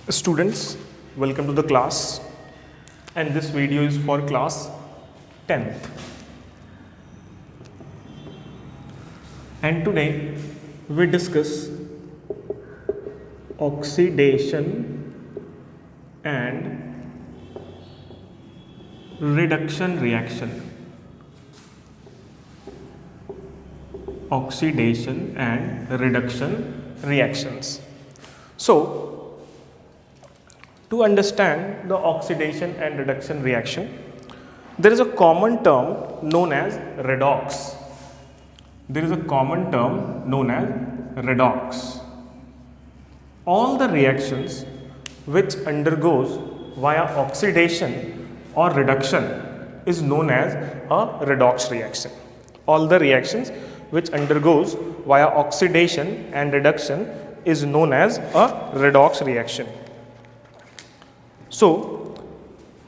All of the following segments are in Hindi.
Students, welcome to the class, and this video is for class 10th. And today we discuss oxidation and reduction reaction. Oxidation and reduction reactions. So, to understand the oxidation and reduction reaction, there is a common term known as redox. All the reactions which undergoes via oxidation or reduction is known as a redox reaction. All the reactions which undergoes via oxidation and reduction is known as a redox reaction. So,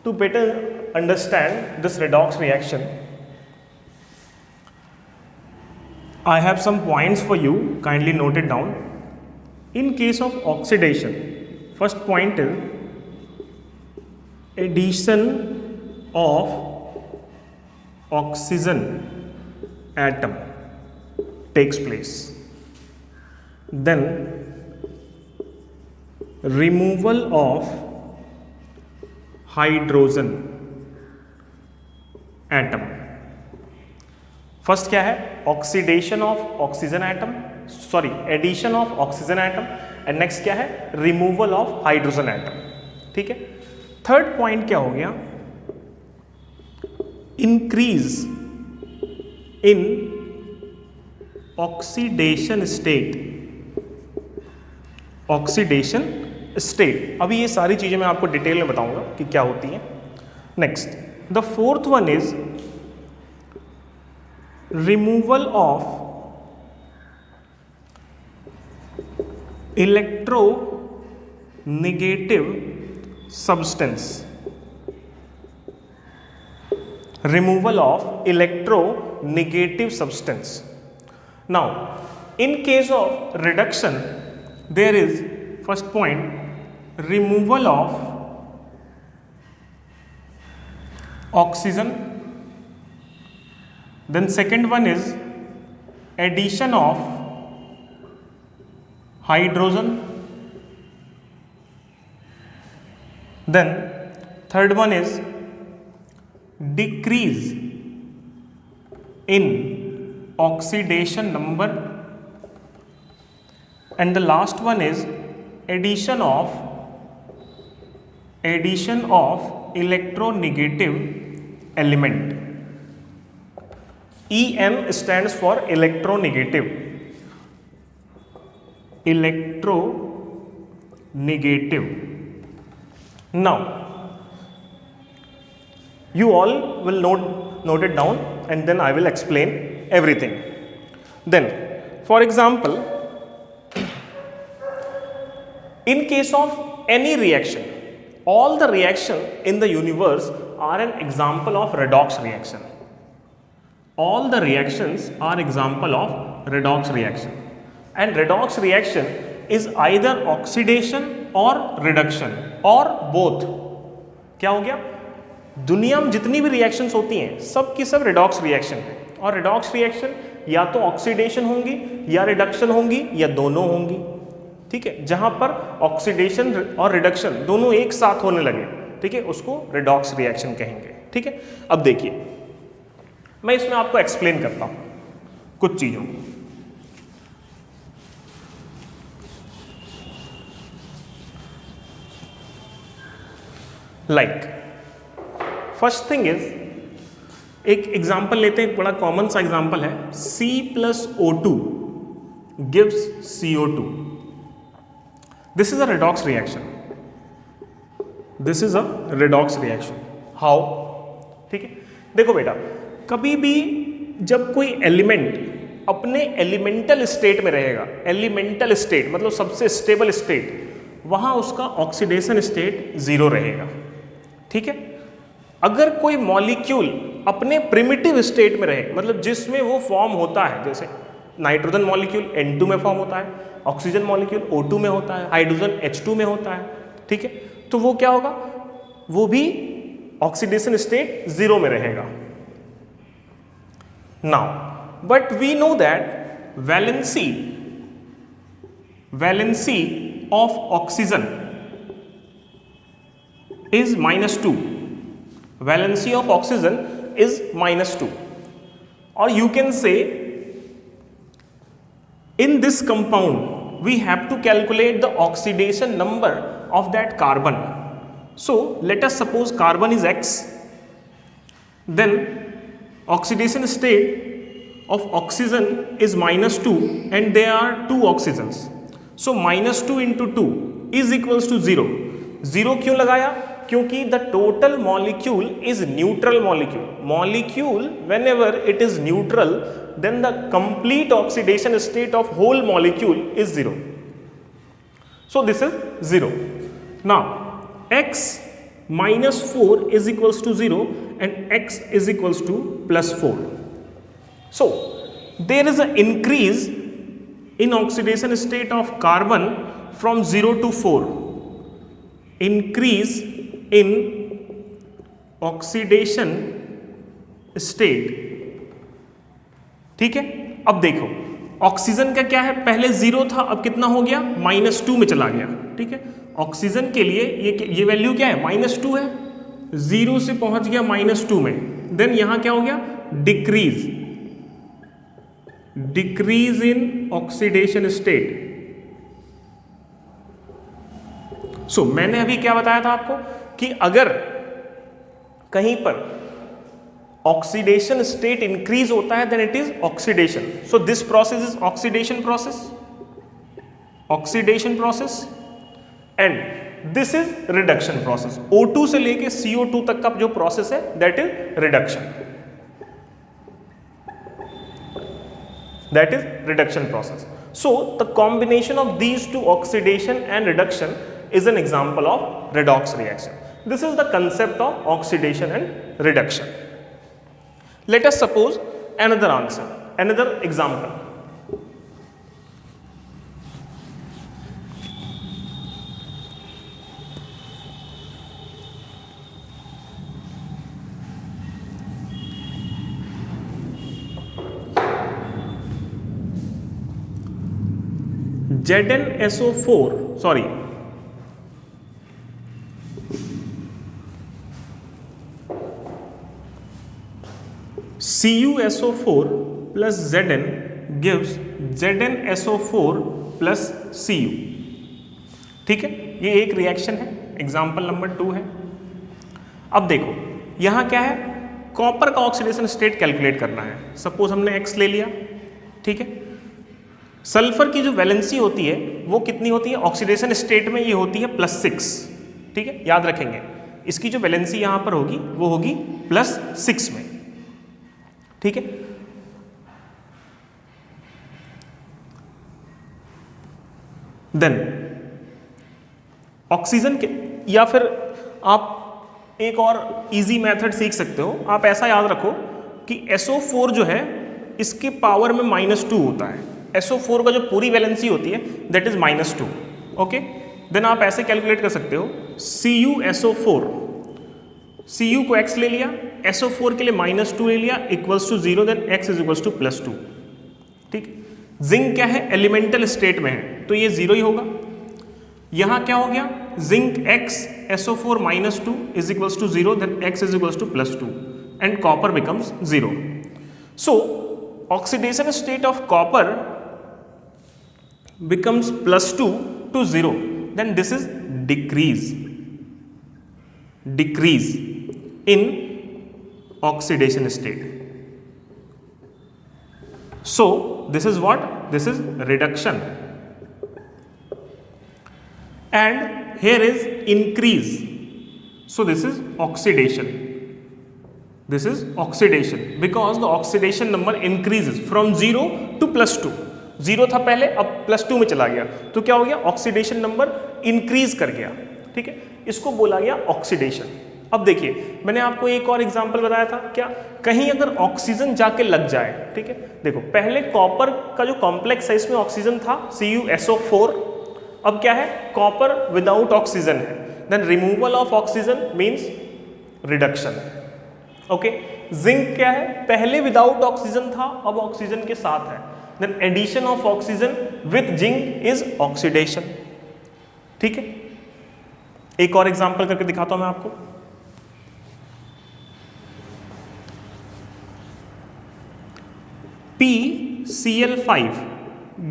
to better understand this redox reaction, I have some points for you, kindly note it down. In case of oxidation, first point is addition of oxygen atom takes place. Then removal of hydrogen atom. First क्या है? Oxidation of oxygen atom, sorry addition of oxygen atom, and next क्या है? Removal of hydrogen atom. ठीक है. थर्ड पॉइंट क्या हो गया? Increase in oxidation state. Oxidation state. अभी ये सारी चीजें मैं आपको डिटेल में बताऊंगा कि क्या होती हैं. Next, the fourth one is removal of electronegative substance. Removal of electronegative substance. Now in case of reduction there is first point removal of oxygen, then second one is addition of hydrogen, then third one is decrease in oxidation number, and the last one is addition of electronegative element. EN stands for electronegative. Now you all will note it down, and then I will explain everything. Then for example, in case of any reaction, all the reaction in the universe are an example of redox reaction. All the reactions are example of redox reaction. And redox reaction is either oxidation or reduction or both. क्या हो गया? दुनिया में जितनी भी रिएक्शंस होती हैं सब की सब redox reaction है. और redox reaction या तो ऑक्सीडेशन होंगी या रिडक्शन होंगी या दोनों होंगी. ठीक है. जहां पर ऑक्सीडेशन और रिडक्शन दोनों एक साथ होने लगे, ठीक है, उसको रिडॉक्स रिएक्शन कहेंगे. ठीक है. अब देखिए, मैं इसमें आपको एक्सप्लेन करता हूं कुछ चीजों को. लाइक फर्स्ट थिंग इज, एक एग्जांपल लेते हैं, एक बड़ा कॉमन सा एग्जांपल है. C+O2 gives CO2. This is a redox reaction. How? ठीक है. देखो बेटा, कभी भी जब कोई एलिमेंट अपने एलिमेंटल स्टेट में रहेगा, एलिमेंटल स्टेट मतलब सबसे स्टेबल स्टेट, वहां उसका ऑक्सीडेशन स्टेट 0 रहेगा. ठीक है. अगर कोई मॉलिक्यूल अपने प्रिमिटिव स्टेट में रहे, मतलब जिसमें वो फॉर्म होता है, जैसे नाइट्रोजन मॉलिक्यूल N2 में फॉर्म होता है, ऑक्सीजन मॉलिक्यूल O2 में होता है, हाइड्रोजन H2 में होता है, ठीक है, तो वो क्या होगा, वो भी ऑक्सीडेशन स्टेट 0 में रहेगा। Now but we know that valency of oxygen is -2, valency of oxygen is -2, or you can say in this compound we have to calculate the oxidation number of that carbon. So let us suppose carbon is X, then oxidation state of oxygen is -2 and there are 2 oxygens, so -2 into 2 is equals to 0. 0 क्यों लगाया, क्योंकि the total molecule is neutral molecule whenever it is neutral then the complete oxidation state of whole molecule is 0. So this is 0. Now x minus 4 is equals to 0 and x is equals to plus 4. So there is an increase in oxidation state of carbon from 0 to 4. Increase in oxidation state, ठीक है। अब देखो ऑक्सीजन का क्या है, पहले 0 था, अब कितना हो गया, -2 में चला गया, ठीक है। ऑक्सीजन के लिए ये वैल्यू क्या है, -2 है, 0 से पहुंच गया -2 में, देन यहां क्या हो गया, डिक्रीज इन ऑक्सीडेशन स्टेट। सो मैंने अभी क्या बताया था आपको कि अगर कहीं पर ऑक्सीडेशन स्टेट इंक्रीज होता है then it is oxidation. So this process is oxidation process and this is reduction process. O2 से लेके CO2 तक का जो प्रोसेस है that is reduction process. So the combination of these two oxidation and reduction is an example of redox reaction. This is the concept of oxidation and reduction. Let us suppose another example. ZnSO4, sorry, CuSO4 plus Zn gives ZnSO4 plus Cu, ठीक है। ये एक रिएक्शन है, एग्जाम्पल नंबर 2 है। अब देखो यहां क्या है, कॉपर का ऑक्सीडेशन स्टेट कैलकुलेट करना है। सपोज हमने X ले लिया, ठीक है। सल्फर की जो वैलेंसी होती है वो कितनी होती है, ऑक्सीडेशन स्टेट में ये होती है +6, ठीक है, याद रखेंगे। इसकी जो वैलेंसी यहां पर होगी वो होगी +6 में, ठीक है। देन ऑक्सीजन के, या फिर आप एक और इजी मेथड सीख सकते हो। आप ऐसा याद रखो कि SO4 जो है इसके पावर में -2 होता है। SO4 का जो पूरी वैलेंसी होती है दैट इज -2, ओके। देन आप ऐसे कैलकुलेट कर सकते हो, CuSO4, Cu को X ले लिया, SO4 के लिए -2 ले लिया, equals to 0, then X is equals to +2, ठीक। जिंक क्या है, एलिमेंटल स्टेट में है तो ये 0 ही होगा। यहां क्या हो गया, zinc X SO4 -2 is equals to 0, then X is equals to +2 and copper becomes 0। So oxidation state of copper becomes +2 to 0, then this is decrease in oxidation state. So this is what, this is reduction, and here is increase, so this is oxidation. This is oxidation because the oxidation number increases from 0 to +2. 0 था पहले, अब +2 में चला गया तो क्या हो गया, ऑक्सीडेशन नंबर इंक्रीज कर गया, ठीक है। इसको बोला गया ऑक्सीडेशन। अब देखिए मैंने आपको एक और एग्जांपल बताया था, क्या कहीं अगर ऑक्सीजन जाके लग जाए, ठीक है। देखो पहले कॉपर का जो कॉम्प्लेक्स है इसमें ऑक्सीजन था CuSO4, अब क्या है, कॉपर विदाउट ऑक्सीजन है, then removal of oxygen means reduction. Okay, zinc क्या है, पहले विदाउट ऑक्सीजन था, अब ऑक्सीजन के साथ है, then addition of oxygen with zinc is oxidation. ठीक है, एक और एग्जांपल करके दिखाता हूं मैं आपको। PCl5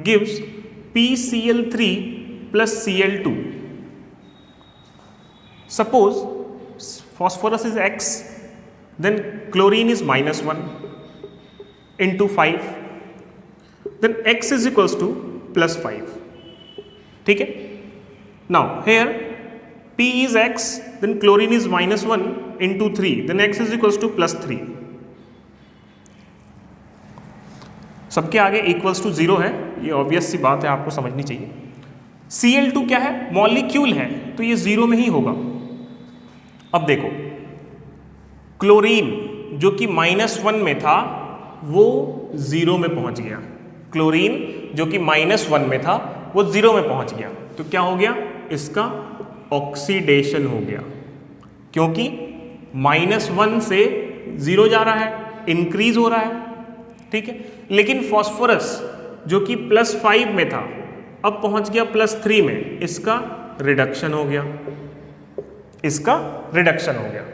gives PCl3 plus Cl2. Suppose phosphorus is X, then chlorine is -1 into 5, then X is equals to +5. ठीक है, now here P is X, then chlorine is -1 into 3, then X is equals to +3. सबके आगे इक्वल्स टू 0 है, ये ऑब्वियस सी बात है, आपको समझनी चाहिए। Cl2 क्या है, मॉलिक्यूल है, तो ये 0 में ही होगा। अब देखो, क्लोरीन जो कि -1 में था वो 0 में पहुंच गया, क्लोरीन जो कि -1 में था वो 0 में पहुंच गया, तो क्या हो गया, इसका ऑक्सीडेशन हो गया, क्योंकि -1 से 0 जा रहा है, इंक्रीज हो रहा है। ठीक है, लेकिन फॉस्फोरस जो कि +5 में था अब पहुंच गया +3 में, इसका रिडक्शन हो गया, इसका रिडक्शन हो गया।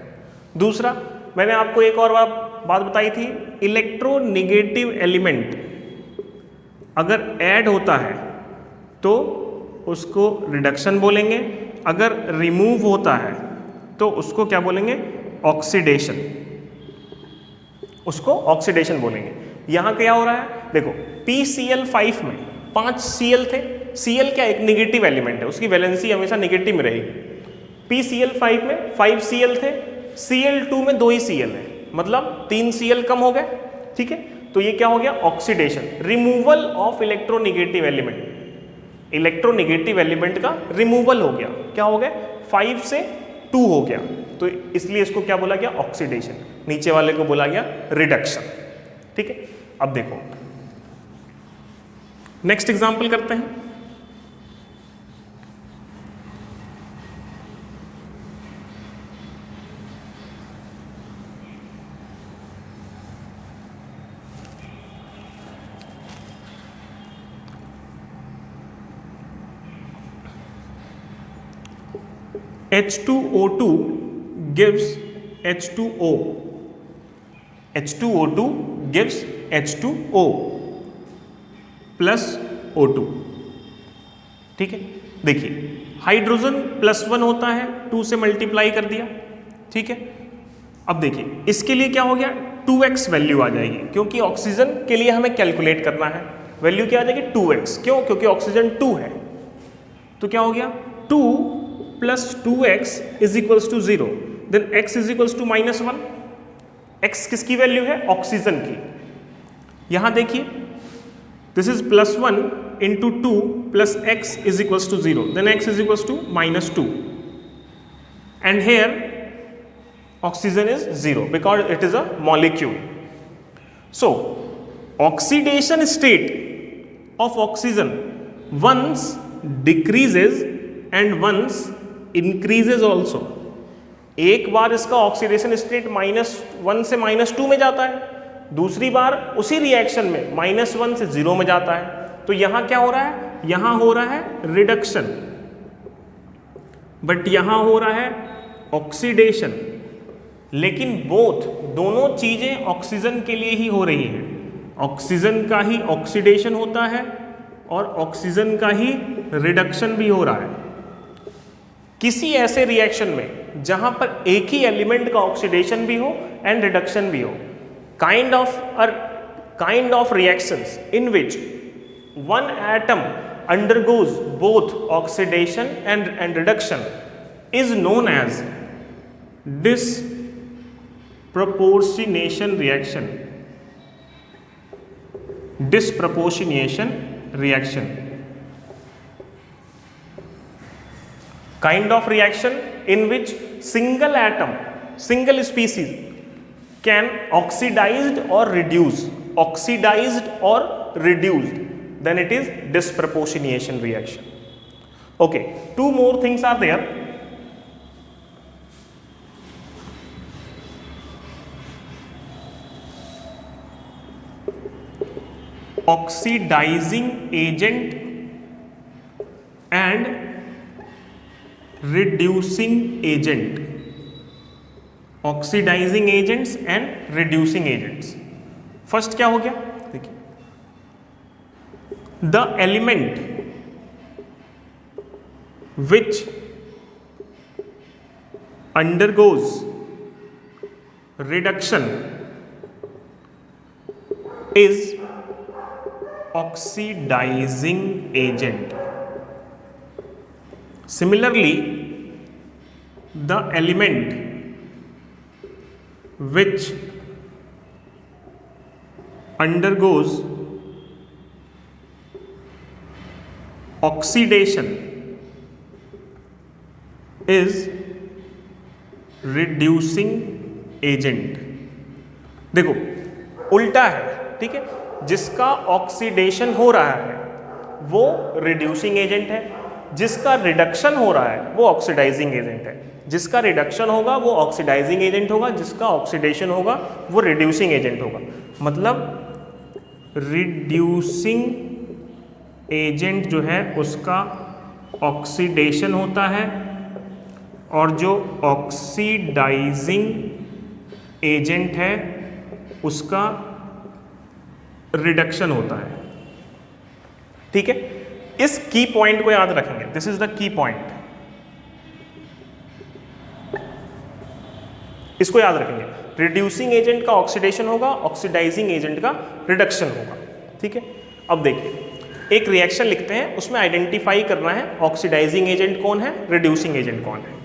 दूसरा, मैंने आपको एक और बात बताई थी, इलेक्ट्रोनेगेटिव एलिमेंट अगर ऐड होता है तो उसको रिडक्शन बोलेंगे, अगर रिमूव होता है तो उसको क्या बोलेंगे, ऑक्सीडेशन, उसको ऑक्सीडेशन बोलेंगे। यहां क्या हो रहा है, देखो PCl5 में 5 Cl थे, Cl क्या एक निगेटिव एलिमेंट है, उसकी वैलेंसी हमेशा निगेटिव में रहेगी। PCl5 में 5 Cl थे, Cl2 में 2 ही Cl है, मतलब 3 Cl कम हो गए। ठीक है, तो ये क्या हो गया, oxidation, removal of electronegative element, electronegative element का रिमूवल हो गया, क्या हो गया, 5 से 2 हो गया, तो इसलिए इसको क्या बोला गया, ऑक्सीडेशन, नीचे वाले को बोला गया रिडक्शन। ठीक है, अब देखो नेक्स्ट एग्जांपल करते हैं। H2O2 gives H2O, H2O2 gives H2O plus O2। ठीक है, देखिए हाइड्रोजन +1 होता है, 2 से मल्टीप्लाई कर दिया। ठीक है, अब देखिए इसके लिए क्या हो गया, 2x वैल्यू आ जाएगी, क्योंकि ऑक्सीजन के लिए हमें कैलकुलेट करना है, वैल्यू क्या आ जाएगी, 2x, क्यों, क्योंकि ऑक्सीजन 2 है, तो क्या हो गया, 2 + 2x is equals to 0, then x is equals to -1। x किसकी वैल्यू है, ऑक्सीजन की। यहां देखिए this is +1 into 2 plus x is equals to 0, then x is equals to -2, and here oxygen is 0 because it is a molecule. So oxidation state of oxygen once decreases and once increases also. एक बार इसका ऑक्सीडेशन स्टेट -1 से -2 में जाता है, दूसरी बार उसी रिएक्शन में -1 से 0 में जाता है, तो यहां क्या हो रहा है, यहां हो रहा है रिडक्शन, बट यहां हो रहा है ऑक्सीडेशन, लेकिन दोनों चीजें ऑक्सीजन के लिए ही हो रही हैं, ऑक्सीजन का ही ऑक्सीडेशन होता है और ऑक्सीजन का ही रिडक्शन भी हो रहा है। किसी ऐसे रिएक्शन में जहां पर एक ही एलिमेंट का ऑक्सीडेशन भी हो एंड रिडक्शन भी हो, kind of reactions in which one atom undergoes both oxidation and reduction is known as disproportionation reaction. Disproportionation reaction, kind of reaction in which single atom, single species can oxidized or reduced, then it is disproportionation reaction. Okay, two more things are there. Oxidizing agent and reducing agent. Oxidizing agents and reducing agents. First क्या हो गया, देखिए, the element which undergoes reduction is oxidizing agent. Similarly, the element which undergoes oxidation is reducing agent. देखो उल्टा है, ठीक है, जिसका ऑक्सीडेशन हो रहा है वो रिड्यूसिंग एजेंट है, जिसका रिडक्शन हो रहा है वो ऑक्सीडाइजिंग एजेंट है, जिसका रिडक्शन होगा वो ऑक्सीडाइजिंग एजेंट होगा, जिसका ऑक्सीडेशन होगा वो रिड्यूसिंग एजेंट होगा। मतलब रिड्यूसिंग एजेंट जो है उसका ऑक्सीडेशन होता है और जो ऑक्सीडाइजिंग एजेंट है उसका रिडक्शन होता है। ठीक है, इस की पॉइंट को याद रखेंगे, this is the key point, इसको याद रखेंगे। रिड्यूसिंग एजेंट का ऑक्सीडेशन होगा, ऑक्सीडाइजिंग एजेंट का रिडक्शन होगा। ठीक है, अब देखिए एक रिएक्शन लिखते हैं, उसमें आइडेंटिफाई करना है ऑक्सीडाइजिंग एजेंट कौन है, रिड्यूसिंग एजेंट कौन है।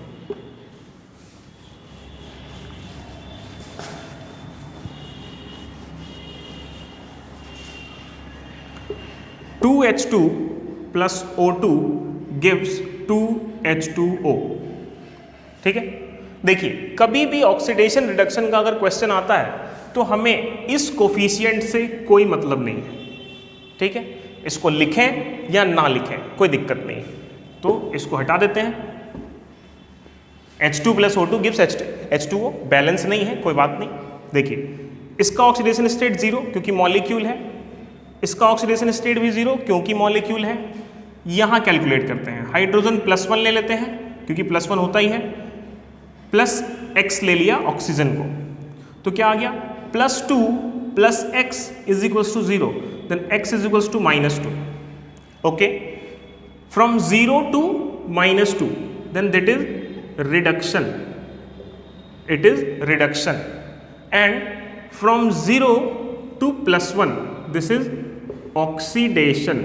(2H2 plus O2 gives 2H2O। ठीक है, देखिए कभी भी ऑक्सीडेशन रिडक्शन का अगर क्वेश्चन आता है तो हमें इस कोफिशिएंट से कोई मतलब नहीं है। ठीक है, इसको लिखें या ना लिखें कोई दिक्कत नहीं, तो इसको हटा देते हैं। H2 plus O2 gives H2O, balance नहीं है कोई बात नहीं। देखिए इसका ऑक्सीडेशन स्टेट 0 क्योंकि मॉलिक्यूल है, इसका ऑक्सीडेशन स्टेट भी 0 क्योंकि मॉलिक्यूल है। यहां कैलकुलेट करते हैं, हाइड्रोजन +1 ले लेते हैं क्योंकि +1 होता ही है, प्लस x ले लिया ऑक्सीजन को, तो क्या आ गया +2 + x = 0, then x = -2। Okay, from 0 to -2 then that is reduction, it is reduction, and from 0 to +1 this is oxidation,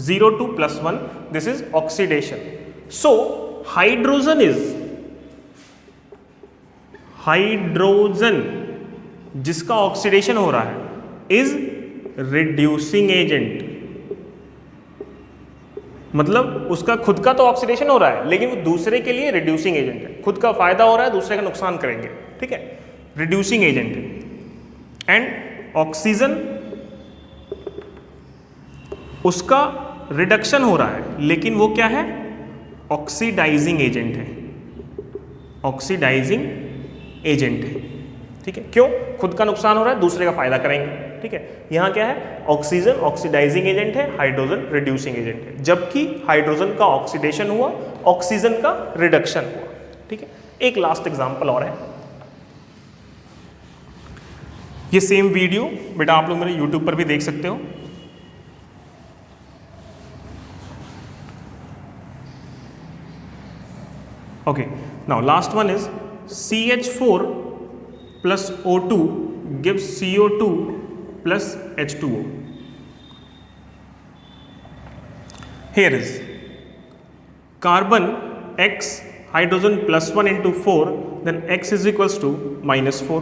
0 to +1 this is oxidation. So hydrogen जिसका ऑक्सीडेशन हो रहा है is reducing agent, मतलब उसका खुद का तो ऑक्सीडेशन हो रहा है लेकिन वो दूसरे के लिए रिड्यूसिंग एजेंट है, खुद का फायदा हो रहा है दूसरे का नुकसान करेंगे। ठीक है, रिड्यूसिंग एजेंट है। एंड ऑक्सीजन उसका रिडक्शन हो रहा है लेकिन वो क्या है, ऑक्सीडाइजिंग एजेंट है, ऑक्सीडाइजिंग एजेंट है। ठीक है, क्यों, खुद का नुकसान हो रहा है दूसरे का फायदा करेंगे। ठीक है, यहां क्या है, ऑक्सीजन ऑक्सीडाइजिंग एजेंट है, हाइड्रोजन रिड्यूसिंग एजेंट है, जबकि हाइड्रोजन का ऑक्सीडेशन हुआ, ऑक्सीजन का रिडक्शन हुआ। ठीक है, एक लास्ट एग्जांपल और है, ये सेम वीडियो बेटा आप लोग मेरे यूट्यूब पर भी देख सकते हो। Okay, now last one is CH4 plus O2 gives CO2 plus H2O. Here is carbon X, hydrogen +1 into 4, then X is equals to -4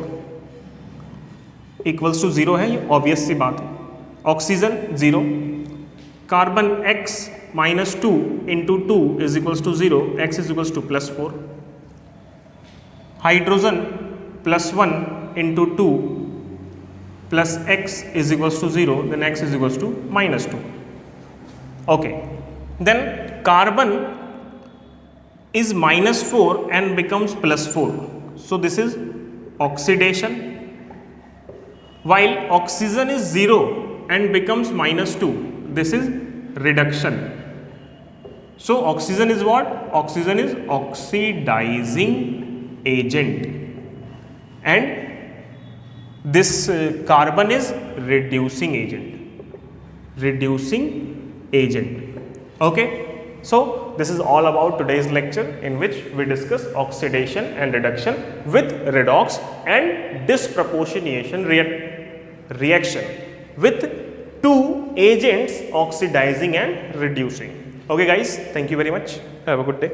equals to 0 है, ये ऑब्वियस सी बात है। Oxygen 0, carbon X -2 into 2 is equals to 0, X is equals to +4, hydrogen +1 into 2 plus x is equals to 0, then x is equals to -2. Okay, then carbon is -4 and becomes +4. So this is oxidation, while oxygen is 0 and becomes -2. This is reduction. So oxygen is what? Oxygen is oxidizing agent, and this carbon is reducing agent. Reducing agent. Okay. So this is all about today's lecture, in which we discuss oxidation and reduction with redox and disproportionation reaction with two agents oxidizing and reducing. Okay guys, thank you very much. Have a good day.